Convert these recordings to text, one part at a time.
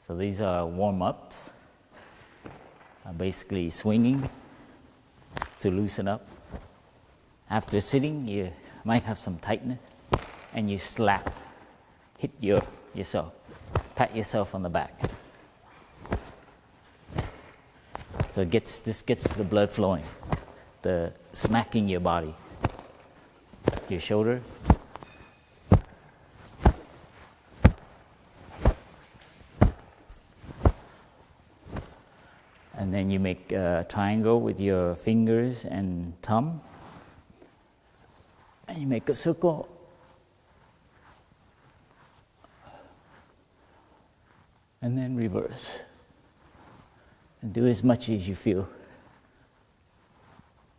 So these are warm-ups, basically swinging to loosen up. After sitting, you might have some tightness, and you slap, hit yourself, pat yourself on the back. So this gets the blood flowing, the smacking your body, your shoulder. And then you make a triangle with your fingers and thumb. And you make a circle. And then reverse. And do as much as you feel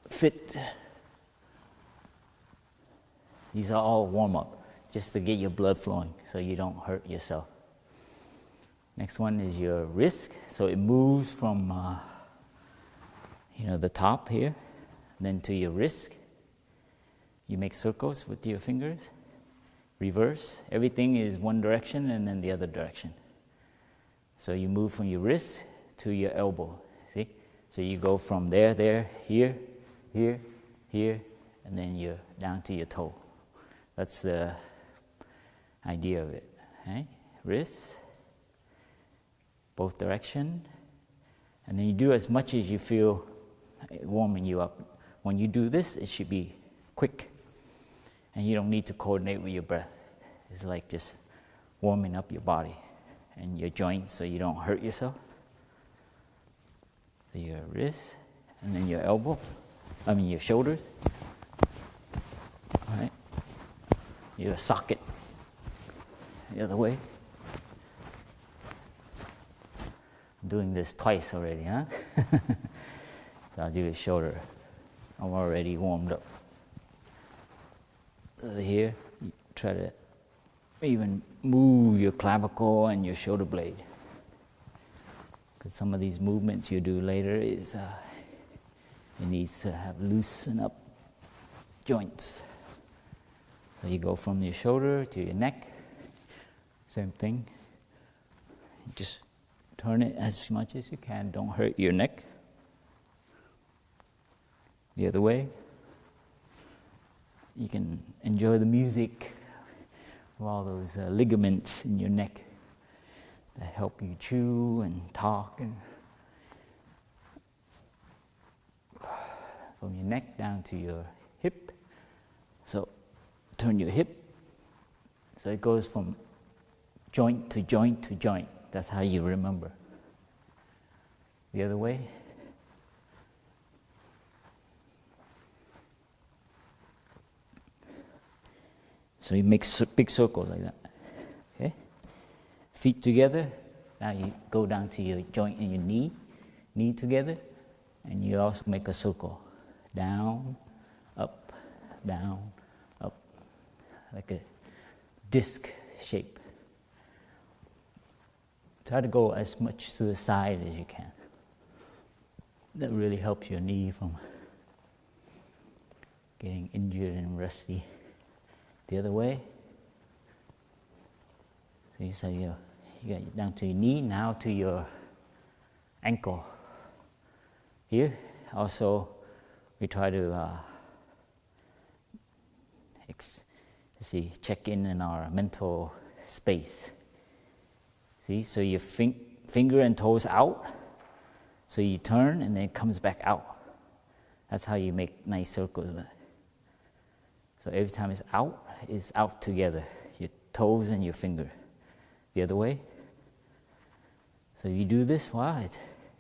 fit. These are all warm-up, just to get your blood flowing so you don't hurt yourself. Next one is your wrist. So it moves from the top here, then to your wrist. You make circles with your fingers. Reverse. Everything is one direction and then the other direction. So you move from your wrist to your elbow. See? So you go from there, here, here, here, and then you're down to your toe. That's the idea of it. Okay? Wrist, both direction, and then you do as much as you feel warming you up. When you do this, it should be quick, and you don't need to coordinate with your breath. It's like just warming up your body and your joints so you don't hurt yourself. So your wrist, and then your your shoulders. All right. Your socket, the other way. I'm doing this twice already, huh? So I'll do the shoulder. I'm already warmed up. Here, you try to even move your clavicle and your shoulder blade. Because some of these movements you do later is it needs to have loosen up joints. So you go from your shoulder to your neck, same thing. Just turn it as much as you can. Don't hurt your neck. The other way. You can enjoy the music of all those ligaments in your neck that help you chew and talk. And from your neck down to your hip. So turn your hip. So it goes from joint to joint to joint. That's how you remember. The other way. So you make big circles like that. Okay? Feet together. Now you go down to your joint and your knee together, and you also make a circle. Down, up, like a disc shape. Try to go as much to the side as you can. That really helps your knee from getting injured and rusty. The other way. See, so you get down to your knee, now to your ankle. Here, also, we try to check in our mental space. See, so your finger and toes out, so you turn and then it comes back out. That's how you make nice circles with it. So every time it's out together, your toes and your finger. The other way. So you do this, it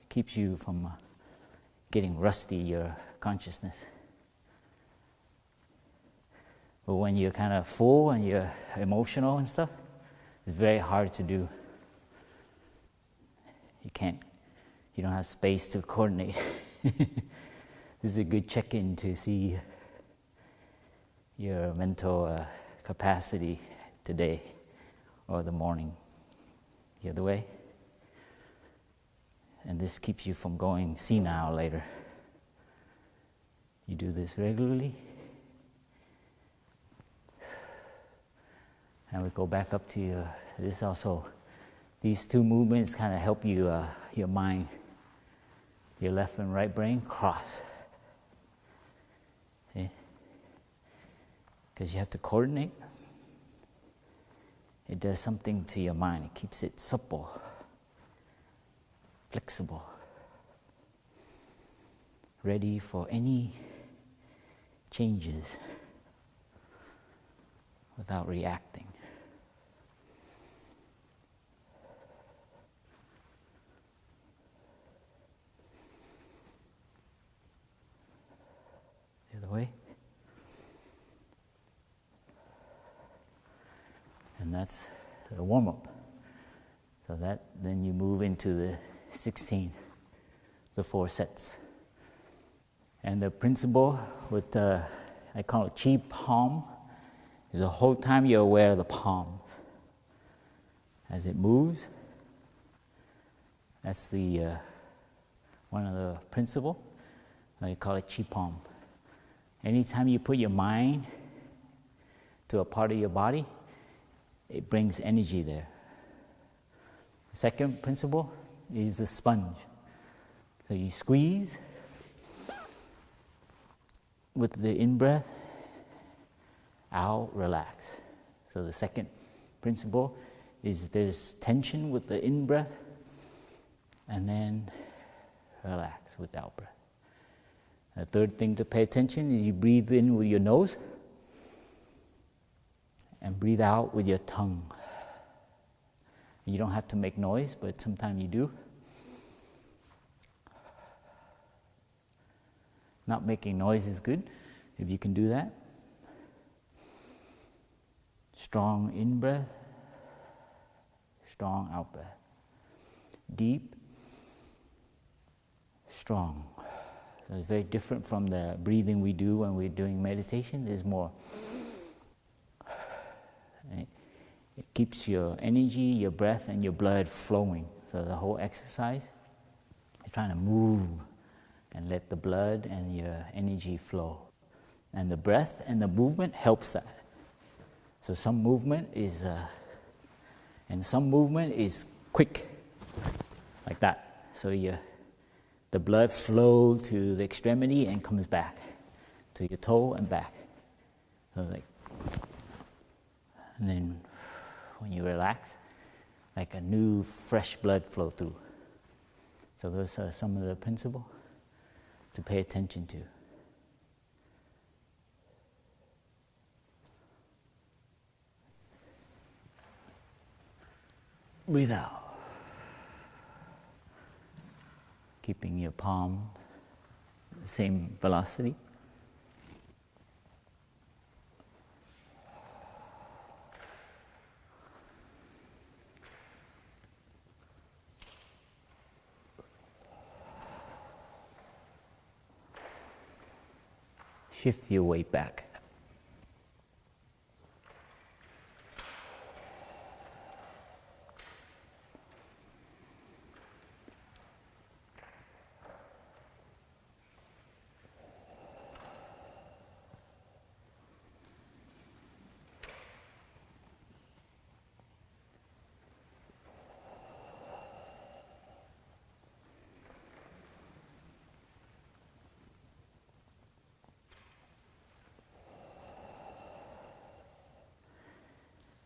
keeps you from getting rusty, your consciousness. But when you're kind of full and you're emotional and stuff, it's very hard to do. You don't have space to coordinate. This is a good check-in to see your mental capacity today or the morning. The other way. And this keeps you from going senile later. You do this regularly. And we go back up to this is also these two movements kind of help you, your mind, your left and right brain cross. Because you have to coordinate. It does something to your mind. It keeps it supple, flexible, ready for any changes without reacting. The other way. And that's the warm-up. So then you move into the 16, the 4 sets. And the principle with I call it chi palm, is the whole time you're aware of the palms. As it moves, that's the one of the principle. I call it chi palm. Anytime you put your mind to a part of your body, it brings energy there. The second principle is the sponge. So you squeeze with the in-breath, out, relax. So the second principle is there's tension with the in-breath, and then relax with the out-breath. The third thing to pay attention is you breathe in with your nose, and breathe out with your tongue. You don't have to make noise, but sometimes you do. Not making noise is good, if you can do that. Strong in-breath, strong out-breath. Deep, strong. So it's very different from the breathing we do when we're doing meditation. There's more. It keeps your energy, your breath, and your blood flowing. So the whole exercise, you're trying to move and let the blood and your energy flow. And the breath and the movement helps that. So some movement is, and some movement is quick, like that. So the blood flows to the extremity and comes back to your toe and back. So like, and then when you relax, like a new fresh blood flow through. So those are some of the principles to pay attention to. Breathe out. Keeping your palms the same velocity. Shift your weight back.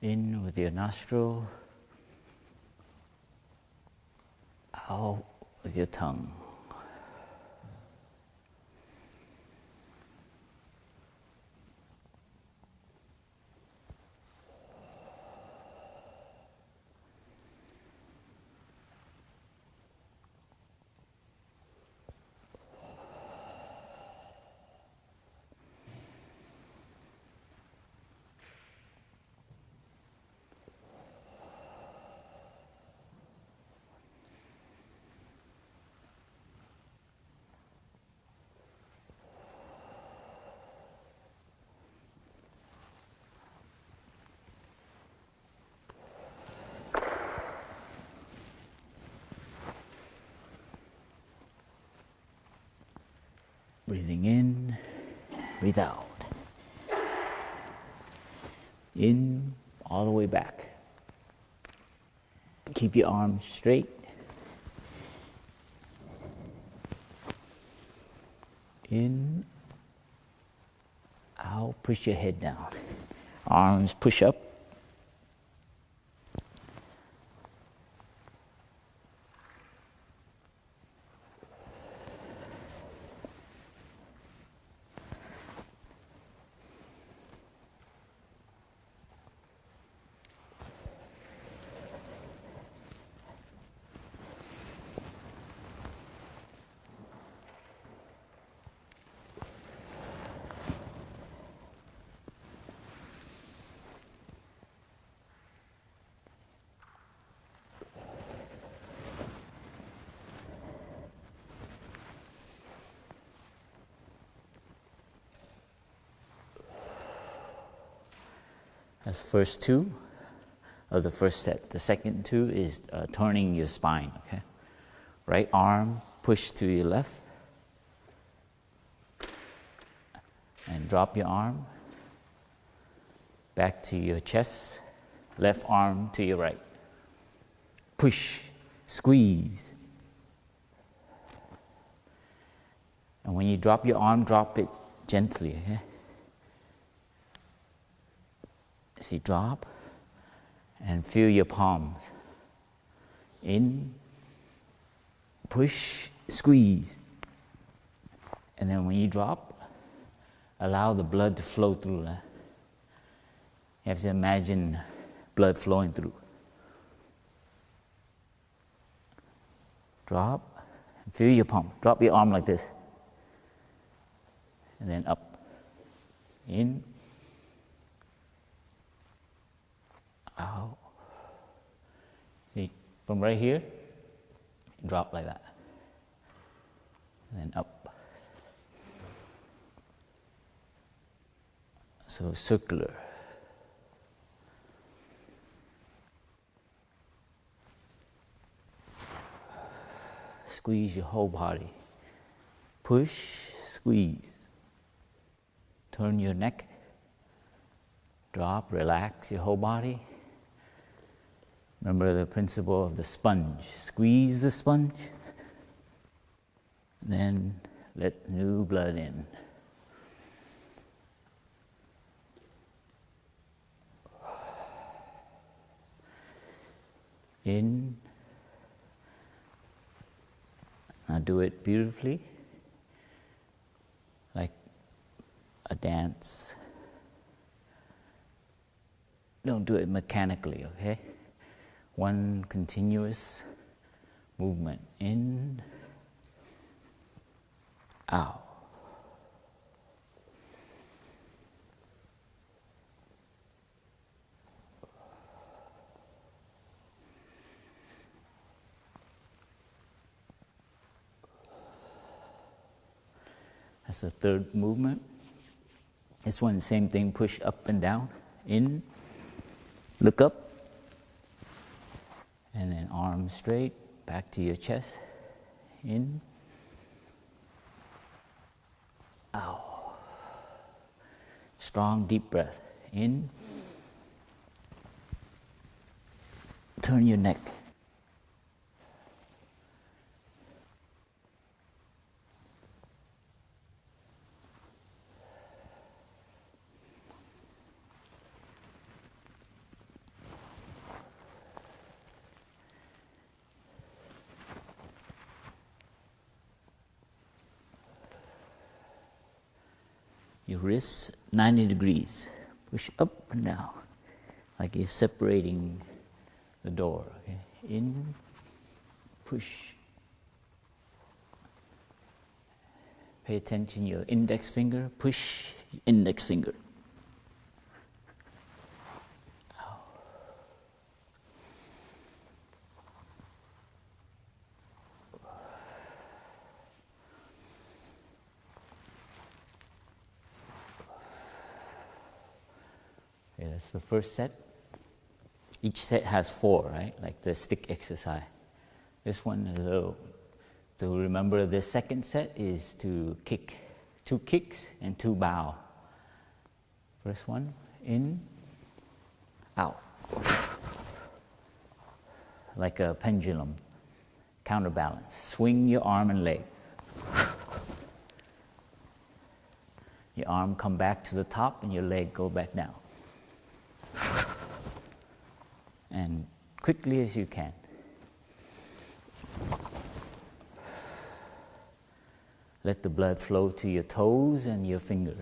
In with your nostril, out with your tongue. Breathing in, breathe out. In, all the way back. Keep your arms straight. In, out, push your head down. Arms push up. That's first two of the first set. The second two is turning your spine, okay? Right arm, push to your left. And drop your arm. Back to your chest. Left arm to your right. Push, squeeze. And when you drop your arm, drop it gently, okay? See, drop and feel your palms. In, push, squeeze. And then when you drop, allow the blood to flow through. You have to imagine blood flowing through. Drop, feel your palm. Drop your arm like this. And then up. In, out. See, from right here, drop like that. And then up. So circular. Squeeze your whole body. Push, squeeze. Turn your neck. Drop, relax your whole body. Remember the principle of the sponge. Squeeze the sponge. Then let new blood in. In. Now do it beautifully, like a dance. Don't do it mechanically, okay? One continuous movement. In, out. That's the third movement. This one, same thing, push up and down. In, look up. And then arms straight, back to your chest. In, out. Strong, deep breath. In. Turn your neck. Your wrists 90 degrees. Push up and down, like you're separating the door. Okay? In, push. Pay attention, your index finger, push, index finger. Out. Okay, that's the first set. Each set has 4, right? Like the stick exercise. This one is to remember the second set is to kick. 2 kicks and 2 bow. First one, in, out. like a pendulum, counterbalance. Swing your arm and leg. Your arm come back to the top and your leg go back down. And quickly as you can. Let the blood flow to your toes and your finger.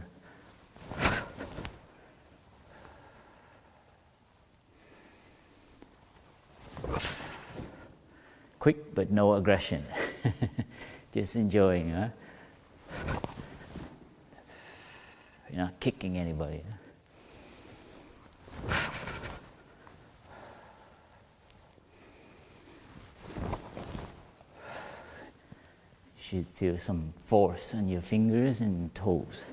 Quick but no aggression. Just enjoying, huh? You're not kicking anybody. Huh? You should feel some force on your fingers and toes.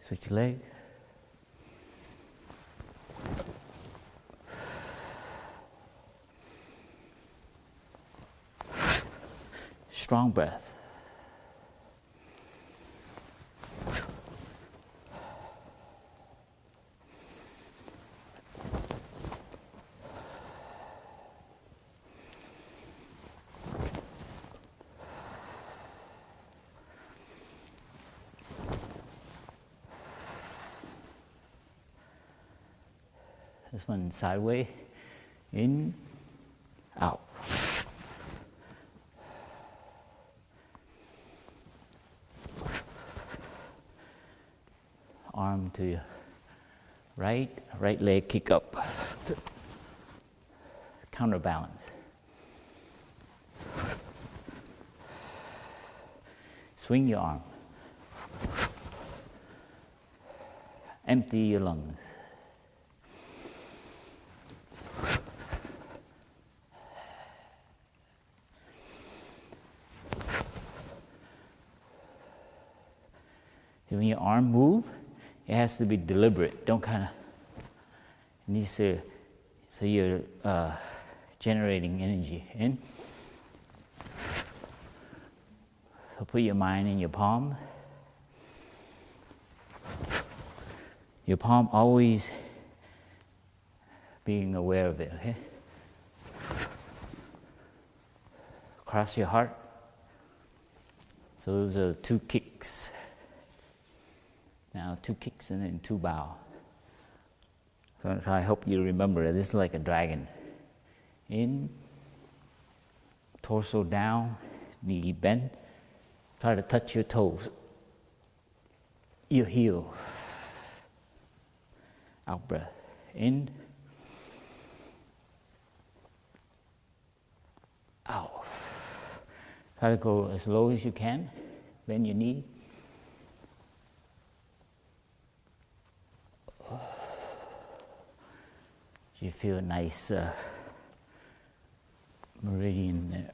Switch your legs. Strong breath. This one sideways, in, out. Arm to your right leg kick up. Counterbalance. Swing your arm. Empty your lungs. When your arm move, it has to be deliberate. Don't kind of, it needs to, so you're generating energy in. So put your mind in your palm. Your palm always being aware of it, okay? Cross your heart. So those are 2 kicks. Now 2 kicks and then 2 bow. So I hope you remember it. This is like a dragon. In, torso down, knee bend. Try to touch your toes. Your heel. Out breath. In. Out. Try to go as low as you can. Bend your knee. You feel a nice meridian there.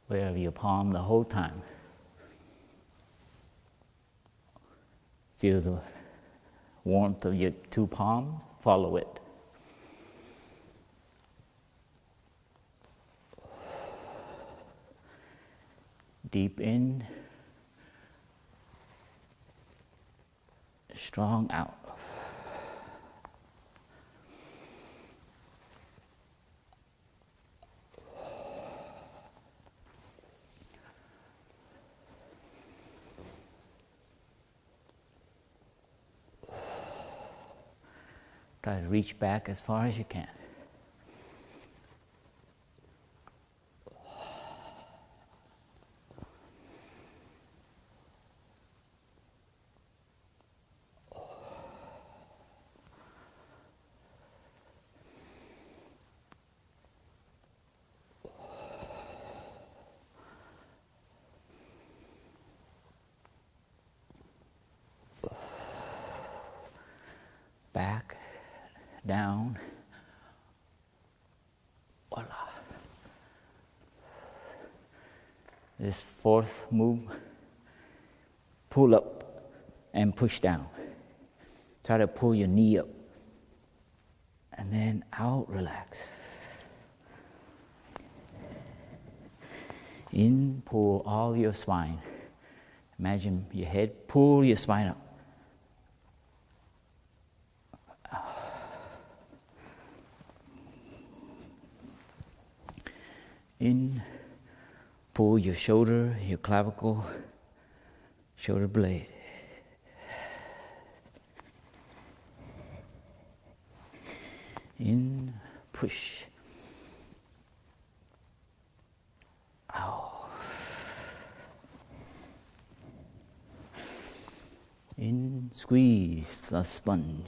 Wherever your palm the whole time. Feel the warmth of your 2 palms, follow it. Deep in. Strong out. Try to reach back as far as you can. Back, down, voila. This 4th move, pull up and push down. Try to pull your knee up And then out, relax. In, pull all your spine. Imagine your head, pull your spine up. In, pull your shoulder, your clavicle, shoulder blade. In, push. Out. In, squeeze the sponge.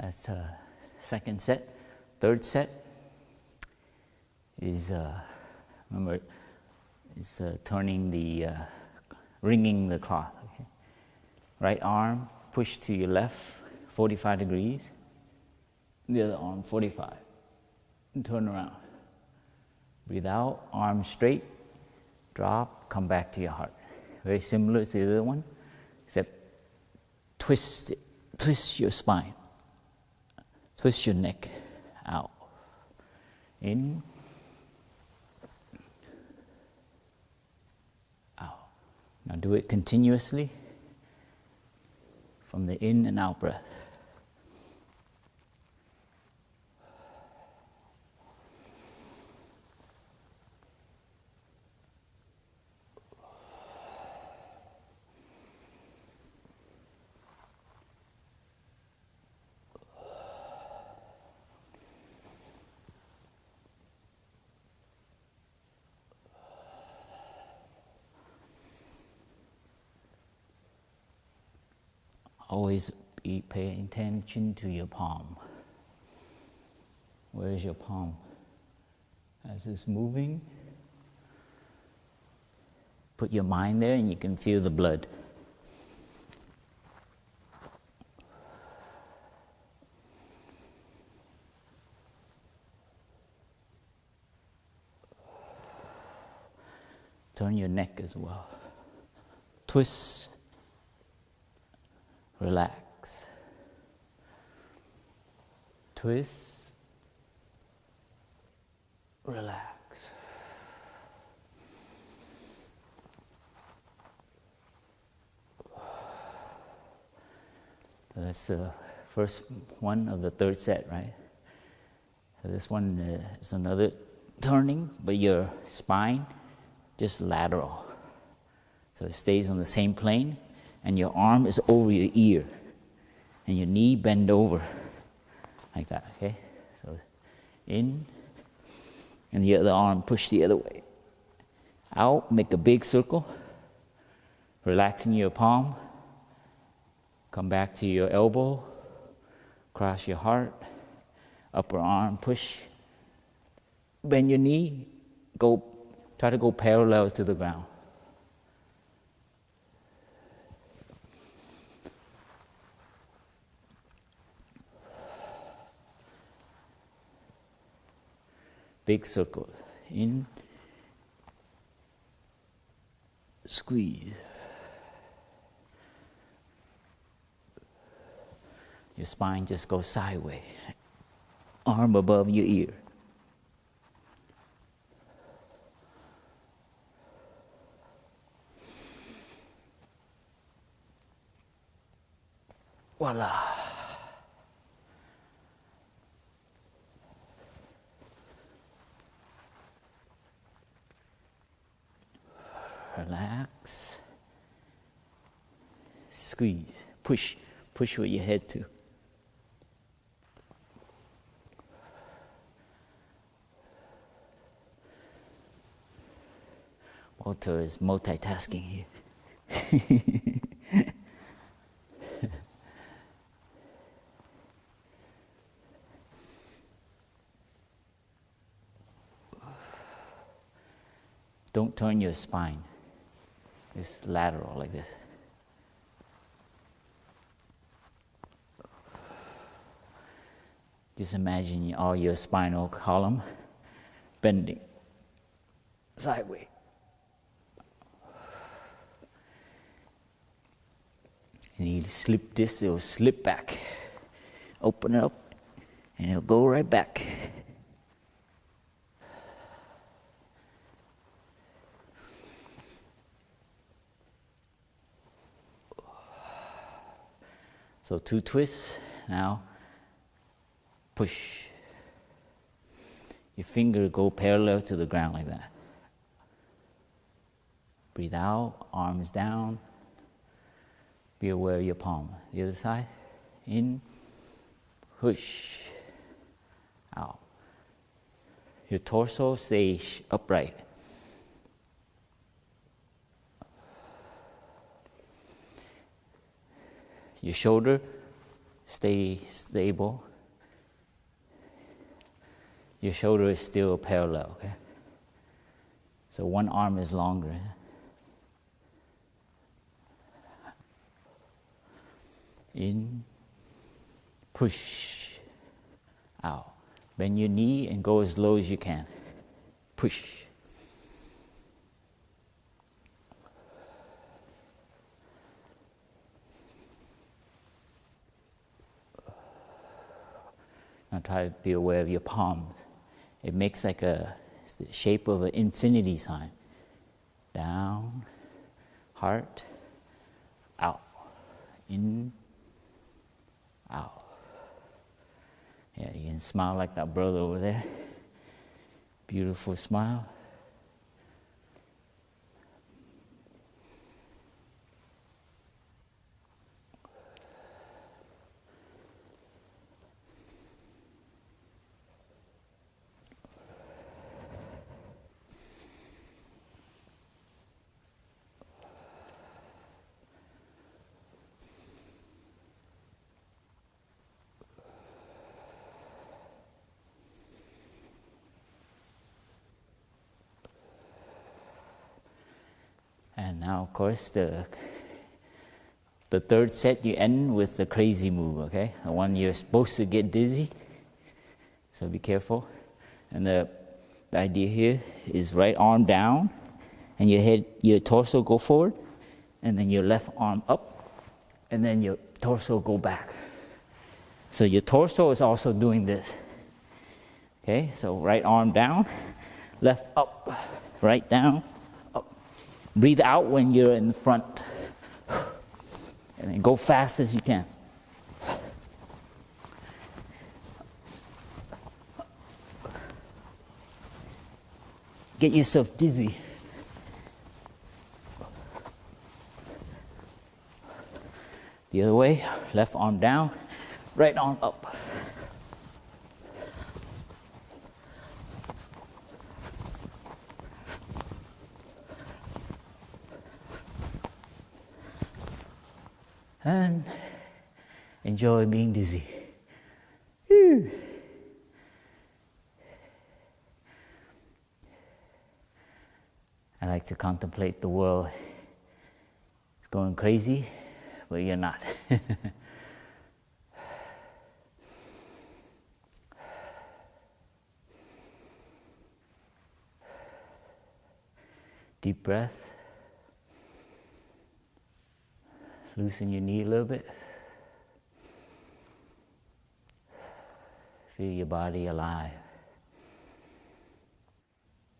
That's second set. Third set is, remember, it's turning the, wringing the cloth. Okay? Right arm, push to your left, 45 degrees. The other arm, 45. And turn around. Breathe out, arm straight, drop, come back to your heart. Very similar to the other one, except twist it, twist your spine. Twist your neck out. In. Out. Now do it continuously from the in and out breath. Always be paying attention to your palm. Where is your palm? As it's moving, put your mind there and you can feel the blood. Turn your neck as well. Twist. Relax. Twist. Relax. That's the first one of the third set, right? So this one is another turning, but your spine just lateral. So it stays on the same plane. And your arm is over your ear, and your knee bend over, like that, okay? So in, and the other arm push the other way. Out, make a big circle, relaxing your palm, come back to your elbow, cross your heart, upper arm, push, bend your knee, try to go parallel to the ground. Big circles. In. Squeeze. Your spine just goes sideways. Arm above your ear. Voila. Relax. Squeeze. Push with your head too. Walter is multitasking here. Don't turn your spine. It's lateral like this. Just imagine all your spinal column bending sideways. And you slip this, it'll slip back. Open it up, and it'll go right back. So 2 twists. Now push. Your finger go parallel to the ground like that. Breathe out, arms down. Be aware of your palm. The other side. In, push, out. Your torso stays upright. Your shoulder stay stable. Your shoulder is still parallel, okay? So one arm is longer. In, push, out. Bend your knee and go as low as you can. Push. Now try to be aware of your palms. It makes like the shape of an infinity sign. Down, heart, out. In, out. Yeah, you can smile like that brother over there. Beautiful smile. And now, of course, the third set you end with the crazy move, okay? The one you're supposed to get dizzy, so be careful. And the idea here is right arm down, and your torso go forward, and then your left arm up, and then your torso go back. So your torso is also doing this. Okay, so right arm down, left up, right down, up. Breathe out when you're in the front. And then go fast as you can. Get yourself dizzy. The other way, left arm down, right arm up. And enjoy being dizzy. Whew. I like to contemplate the world. It's going crazy, but you're not. Deep breath. Loosen your knee a little bit. Feel your body alive.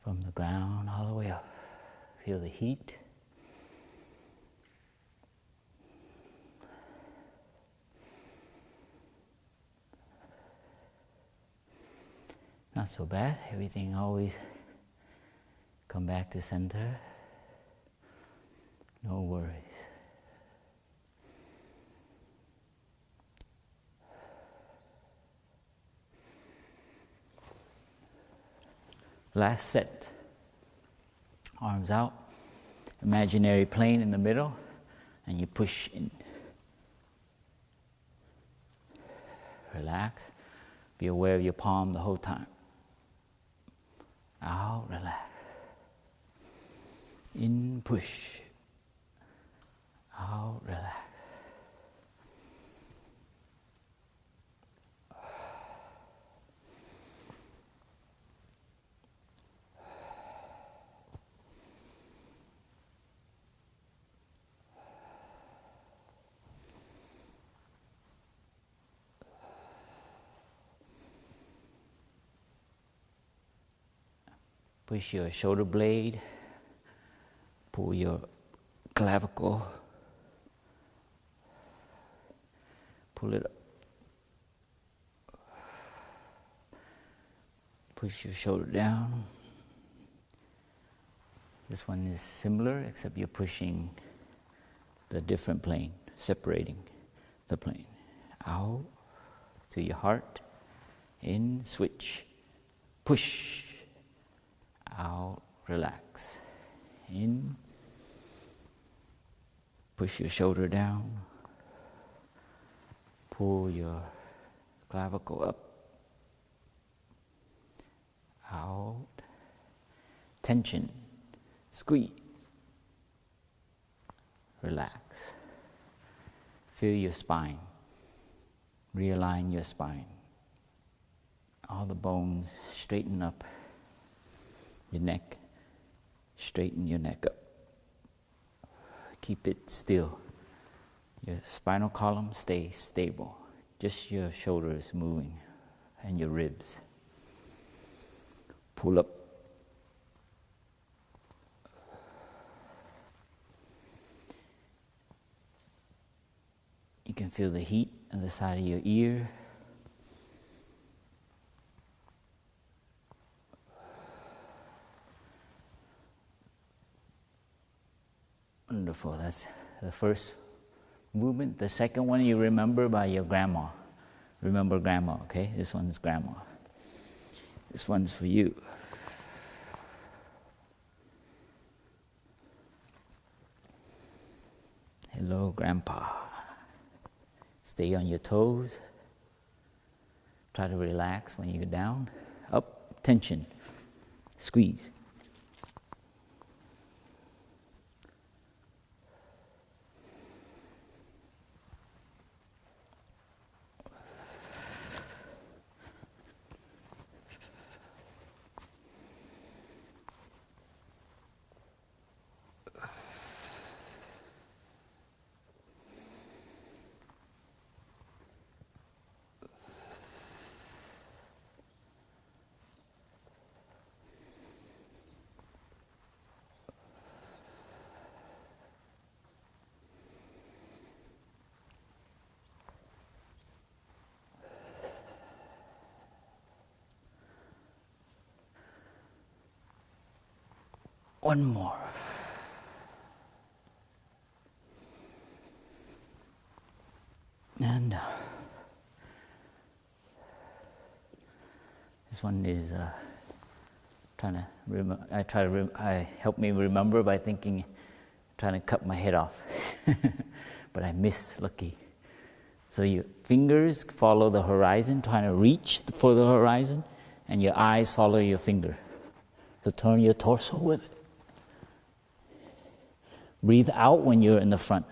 From the ground all the way up. Feel the heat. Not so bad. Everything always come back to center. No worries. Last set. Arms out. Imaginary plane in the middle. And you push in. Relax. Be aware of your palm the whole time. Out, relax. In, push. Out, relax. Push your shoulder blade, pull your clavicle, pull it up. Push your shoulder down. This one is similar, except you're pushing the different plane, separating the plane. Out to your heart. In, switch. Push. Out, relax. In. Push your shoulder down. Pull your clavicle up. Out. Tension. Squeeze. Relax. Feel your spine. Realign your spine. All the bones straighten up. Your neck. Straighten your neck up. Keep it still. Your spinal column stays stable. Just your shoulders moving and your ribs. Pull up. You can feel the heat on the side of your ear. Wonderful. That's the first movement. The second one you remember by your grandma. Remember grandma, okay? This one's grandma. This one's for you. Hello, Grandpa. Stay on your toes. Try to relax when you're down. Up, tension. Squeeze. One more. And this one is help me remember by thinking, trying to cut my head off, but I miss. Lucky. So your fingers follow the horizon, trying to reach for the horizon, and your eyes follow your finger. So turn your torso with it. Breathe out when you're in the front.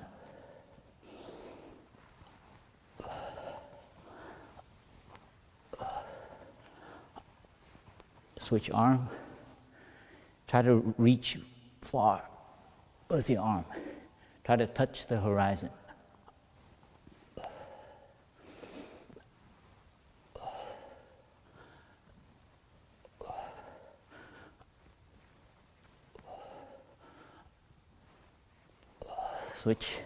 Switch arm. Try to reach far with your arm. Try to touch the horizon. Switch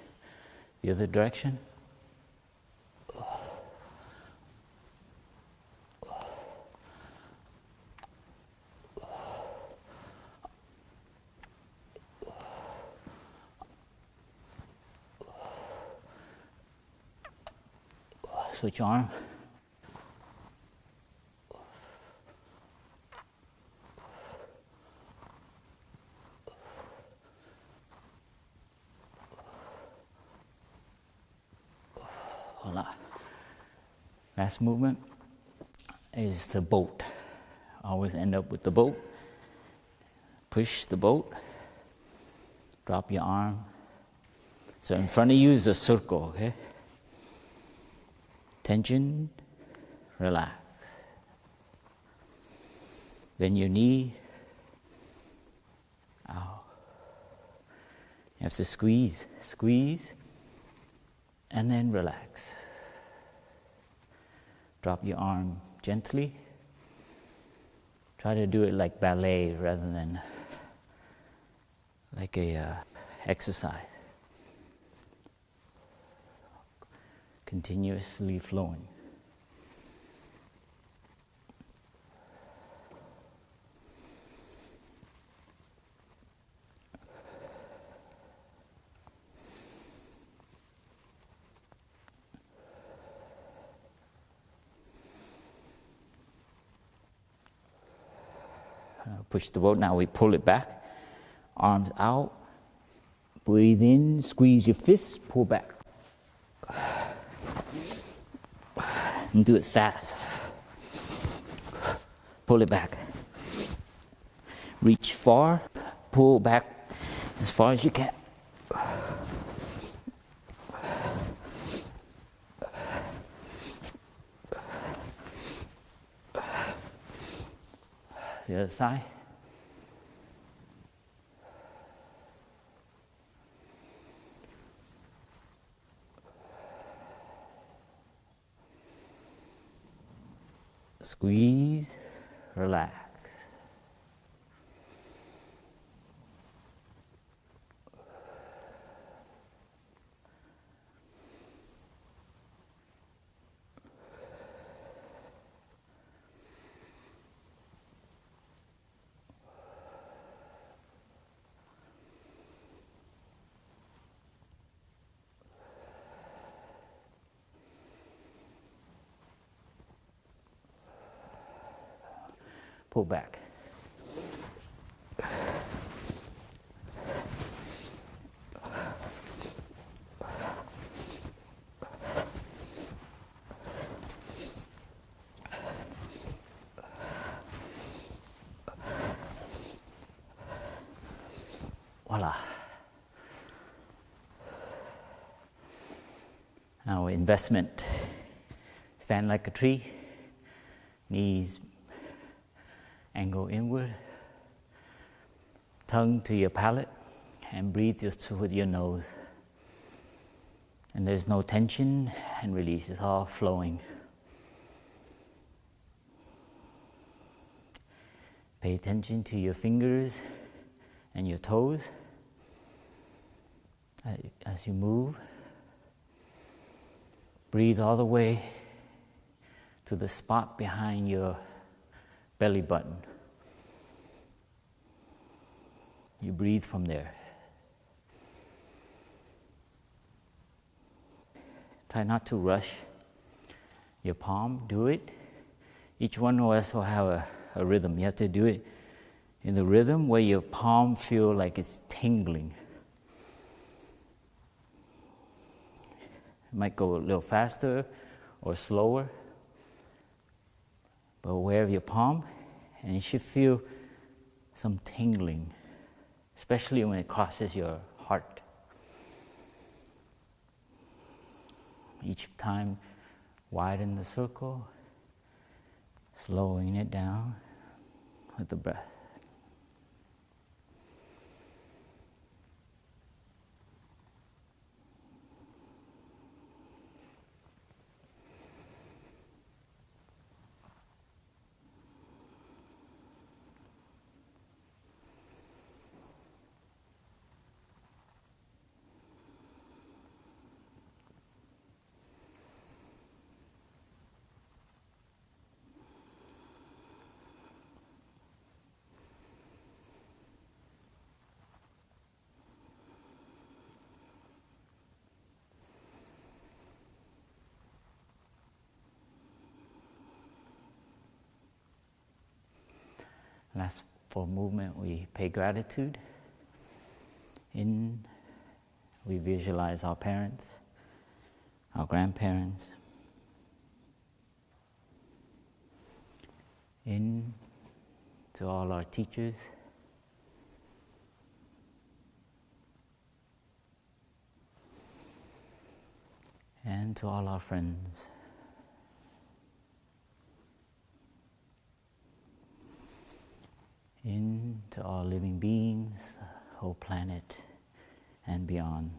the other direction. Switch arm. Voila. Last movement is the boat. Always end up with the boat. Push the boat. Drop your arm. So in front of you is a circle, okay? Tension, relax. Then your knee, out. You have to squeeze, and then relax. Drop your arm gently. Try to do it like ballet rather than like a exercise. Continuously flowing. Push the boat. Now we pull it back. Arms out. Breathe in. Squeeze your fists. Pull back. And do it fast. Pull it back. Reach far. Pull back as far as you can. The other side. Squeeze, relax. Pull back. Voila. Now investment. Stand like a tree. Knees angle inward, tongue to your palate, and breathe just with your nose. And there's no tension and release, it's all flowing. Pay attention to your fingers and your toes as you move. Breathe all the way to the spot behind your belly button. You breathe from there. Try not to rush your palm. Do it. Each one of us will have a rhythm. You have to do it in the rhythm where your palm feel like it's tingling. It might go a little faster or slower, but aware of your palm, and you should feel some tingling, especially when it crosses your heart. Each time, widen the circle, slowing it down with the breath. Last for movement, we pay gratitude. In, we visualize our parents, our grandparents. In, to all our teachers. And to all our friends. In to all living beings, the whole planet, and beyond.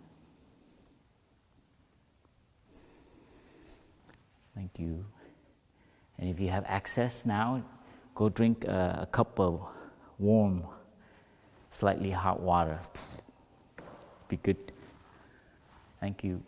Thank you. And if you have access now, go drink a cup of warm, slightly hot water. Be good. Thank you.